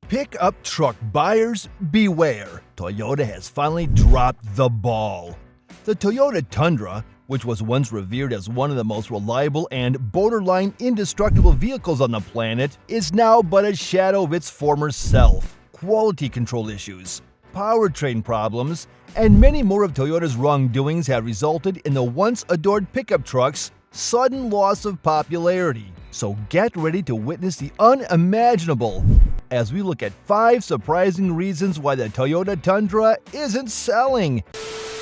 Pickup truck buyers, beware. Toyota has finally dropped the ball. The Toyota Tundra, which was once revered as one of the most reliable and borderline indestructible vehicles on the planet, is now but a shadow of its former self. Quality control issues, powertrain problems, and many more of Toyota's wrongdoings have resulted in the once adored pickup truck's sudden loss of popularity. So get ready to witness the unimaginable as we look at 5 surprising reasons why the Toyota Tundra isn't selling.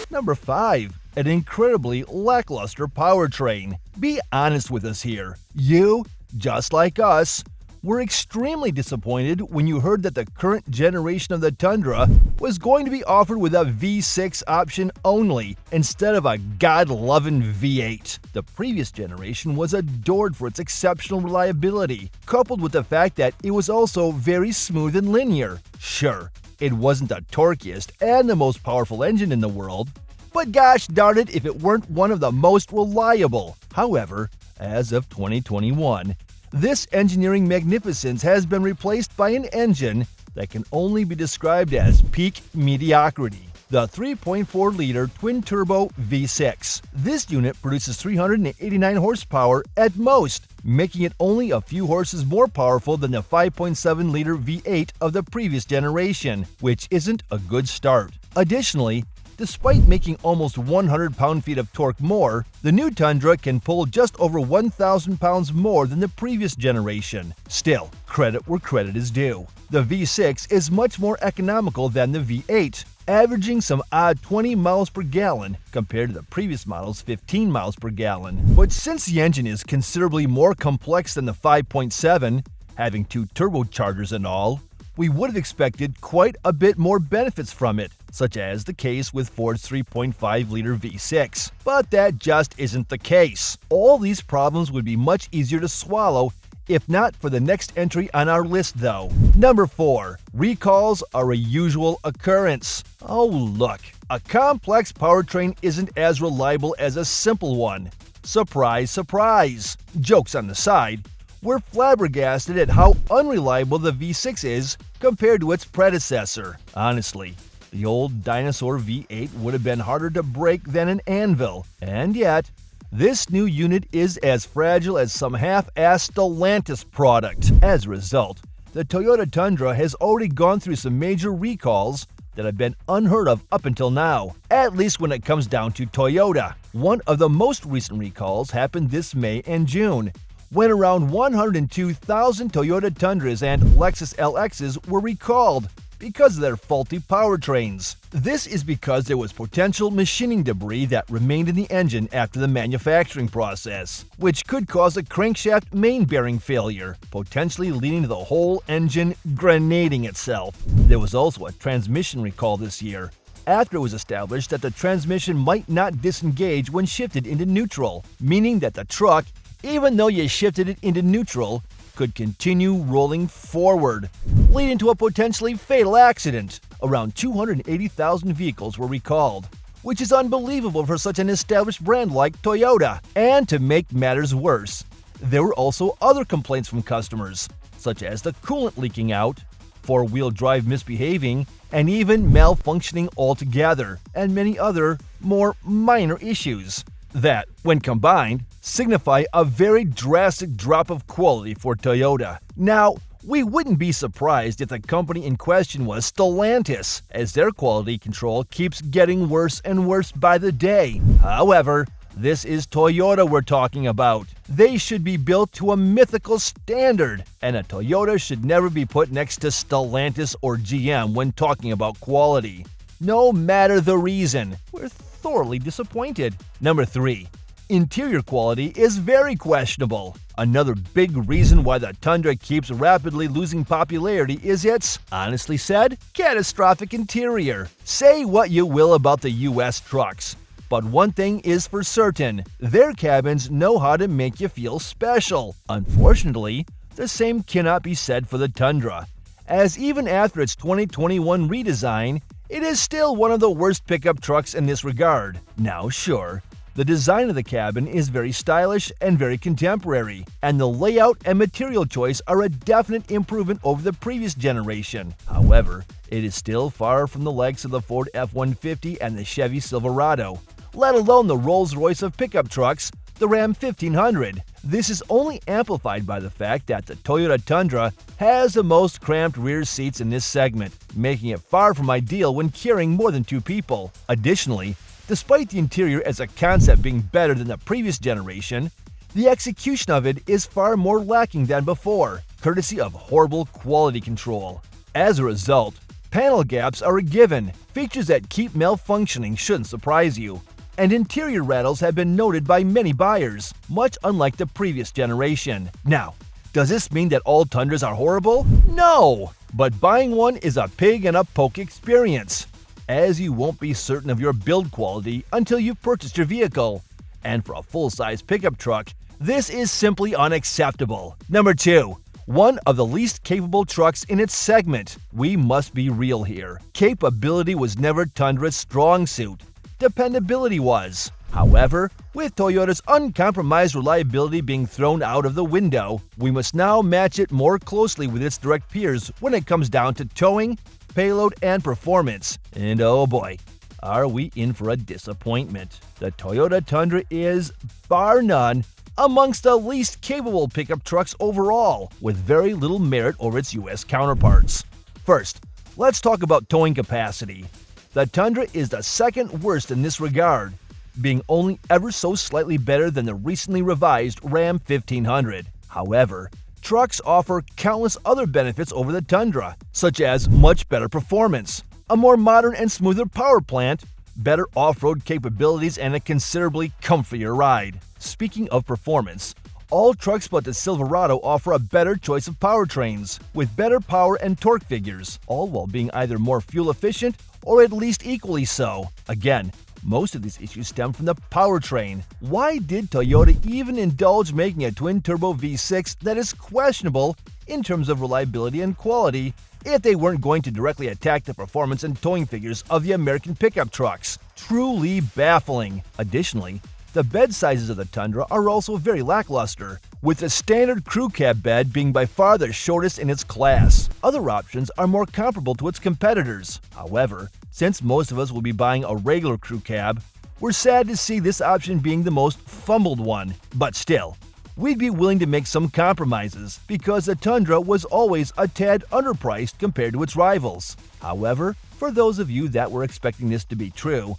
Number 5. An incredibly lackluster powertrain. Be honest with us here. You, just like us, were extremely disappointed when you heard that the current generation of the Tundra was going to be offered with a V6 option only, instead of a God-loving V8. The previous generation was adored for its exceptional reliability, coupled with the fact that it was also very smooth and linear. Sure, it wasn't the torquiest and the most powerful engine in the world, but gosh darn it if it weren't one of the most reliable. However, as of 2021, this engineering magnificence has been replaced by an engine that can only be described as peak mediocrity. The 3.4-liter twin-turbo V6. This unit produces 389 horsepower at most, making it only a few horses more powerful than the 5.7-liter V8 of the previous generation, which isn't a good start. Additionally, despite making almost 100 pound-feet of torque more, the new Tundra can pull just over 1,000 pounds more than the previous generation. Still, credit where credit is due. The V6 is much more economical than the V8, averaging some odd 20 miles per gallon compared to the previous model's 15 miles per gallon. But since the engine is considerably more complex than the 5.7, having 2 turbochargers and all, we would have expected quite a bit more benefits from it, such as the case with Ford's 3.5-liter V6. But that just isn't the case. All these problems would be much easier to swallow if not for the next entry on our list though. Number 4. Recalls are a usual occurrence. Oh look, a complex powertrain isn't as reliable as a simple one. Surprise, surprise. Jokes on the side, we're flabbergasted at how unreliable the V6 is compared to its predecessor. Honestly, the old dinosaur V8 would have been harder to break than an anvil, and yet, this new unit is as fragile as some half-assed Stellantis product. As a result, the Toyota Tundra has already gone through some major recalls that have been unheard of up until now, at least when it comes down to Toyota. One of the most recent recalls happened this May and June, when around 102,000 Toyota Tundras and Lexus LXs were recalled because of their faulty powertrains. This is because there was potential machining debris that remained in the engine after the manufacturing process, which could cause a crankshaft main bearing failure, potentially leading to the whole engine grenading itself. There was also a transmission recall this year, after it was established that the transmission might not disengage when shifted into neutral, meaning that the truck, even though you shifted it into neutral, could continue rolling forward, leading to a potentially fatal accident. Around 280,000 vehicles were recalled, which is unbelievable for such an established brand like Toyota. And to make matters worse, there were also other complaints from customers, such as the coolant leaking out, four-wheel drive misbehaving, and even malfunctioning altogether, and many other more minor issues that, when combined, signify a very drastic drop of quality for Toyota. Now, we wouldn't be surprised if the company in question was Stellantis, as their quality control keeps getting worse and worse by the day. However, this is Toyota we're talking about. They should be built to a mythical standard, and a Toyota should never be put next to Stellantis or GM when talking about quality. No matter the reason, we're thoroughly disappointed. Number 3. Interior quality is very questionable. Another big reason why the Tundra keeps rapidly losing popularity is its, honestly said, catastrophic interior. Say what you will about the US trucks, but one thing is for certain, their cabins know how to make you feel special. Unfortunately, the same cannot be said for the Tundra, as even after its 2021 redesign, it is still one of the worst pickup trucks in this regard. Now sure, The design of the cabin is very stylish and very contemporary, and the layout and material choice are a definite improvement over the previous generation. However, it is still far from the likes of the Ford F-150 and the Chevy Silverado, let alone the Rolls-Royce of pickup trucks, the Ram 1500. This is only amplified by the fact that the Toyota Tundra has the most cramped rear seats in this segment, making it far from ideal when carrying more than 2 people. Additionally, despite the interior as a concept being better than the previous generation, the execution of it is far more lacking than before, courtesy of horrible quality control. As a result, panel gaps are a given, features that keep malfunctioning shouldn't surprise you, and interior rattles have been noted by many buyers, much unlike the previous generation. Now, does this mean that all Tundras are horrible? No! But buying one is a pig and a poke experience, as you won't be certain of your build quality until you've purchased your vehicle. And for a full-size pickup truck, this is simply unacceptable. Number 2. One of the least capable trucks in its segment. We must be real here. Capability was never Tundra's strong suit. Dependability was. However, with Toyota's uncompromised reliability being thrown out of the window, we must now match it more closely with its direct peers when it comes down to towing, payload, and performance. And oh boy, are we in for a disappointment. The Toyota Tundra is, bar none, amongst the least capable pickup trucks overall, with very little merit over its US counterparts. First, let's talk about towing capacity. The Tundra is the second worst in this regard, being only ever so slightly better than the recently revised Ram 1500. However, trucks offer countless other benefits over the Tundra, such as much better performance, a more modern and smoother power plant, better off-road capabilities, and a considerably comfier ride. Speaking of performance, all trucks but the Silverado offer a better choice of powertrains, with better power and torque figures, all while being either more fuel efficient or at least equally so. Again, most of these issues stem from the powertrain. Why did Toyota even indulge making a twin-turbo V6 that is questionable in terms of reliability and quality if they weren't going to directly attack the performance and towing figures of the American pickup trucks? Truly baffling. Additionally, the bed sizes of the Tundra are also very lackluster, with the standard crew cab bed being by far the shortest in its class. Other options are more comparable to its competitors. However, since most of us will be buying a regular crew cab, we're sad to see this option being the most fumbled one. But still, we'd be willing to make some compromises because the Tundra was always a tad underpriced compared to its rivals. However, for those of you that were expecting this to be true,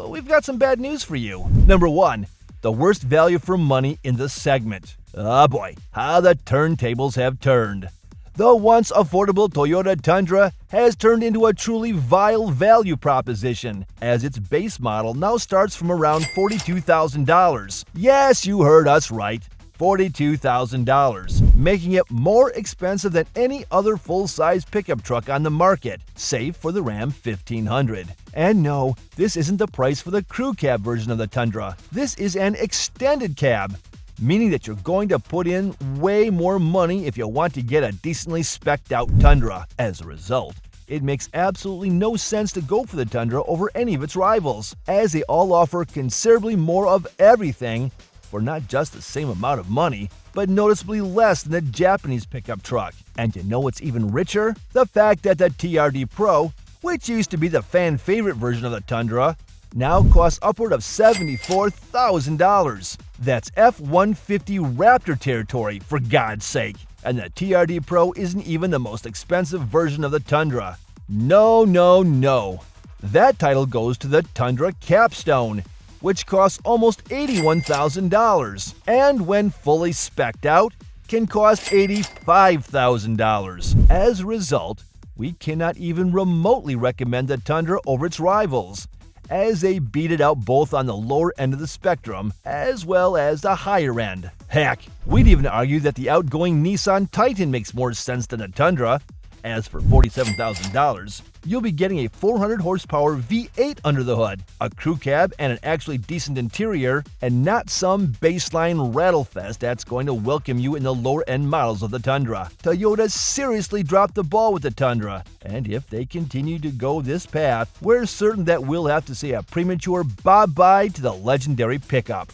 we've got some bad news for you. Number 1. The worst value for money in the segment. Oh boy, how the turntables have turned. The once affordable Toyota Tundra has turned into a truly vile value proposition, as its base model now starts from around $42,000. Yes, you heard us right. $42,000, making it more expensive than any other full-size pickup truck on the market, save for the Ram 1500. And no, this isn't the price for the crew cab version of the Tundra. This is an extended cab, meaning that you're going to put in way more money if you want to get a decently spec'd out Tundra. As a result, it makes absolutely no sense to go for the Tundra over any of its rivals, as they all offer considerably more of everything for not just the same amount of money, but noticeably less than the Japanese pickup truck. And you know what's even richer? The fact that the TRD Pro, which used to be the fan favorite version of the Tundra, now costs upward of $74,000. That's F-150 Raptor territory, for God's sake. And the TRD Pro isn't even the most expensive version of the Tundra. No, no, no. That title goes to the Tundra Capstone, which costs almost $81,000, and when fully spec'd out, can cost $85,000. As a result, we cannot even remotely recommend the Tundra over its rivals, as they beat it out both on the lower end of the spectrum as well as the higher end. Heck, we'd even argue that the outgoing Nissan Titan makes more sense than the Tundra, As for $47,000, you'll be getting a 400 horsepower V8 under the hood, a crew cab, and an actually decent interior, and not some baseline rattlefest that's going to welcome you in the lower-end models of the Tundra. Toyota seriously dropped the ball with the Tundra, and if they continue to go this path, we're certain that we'll have to say a premature bye-bye to the legendary pickup.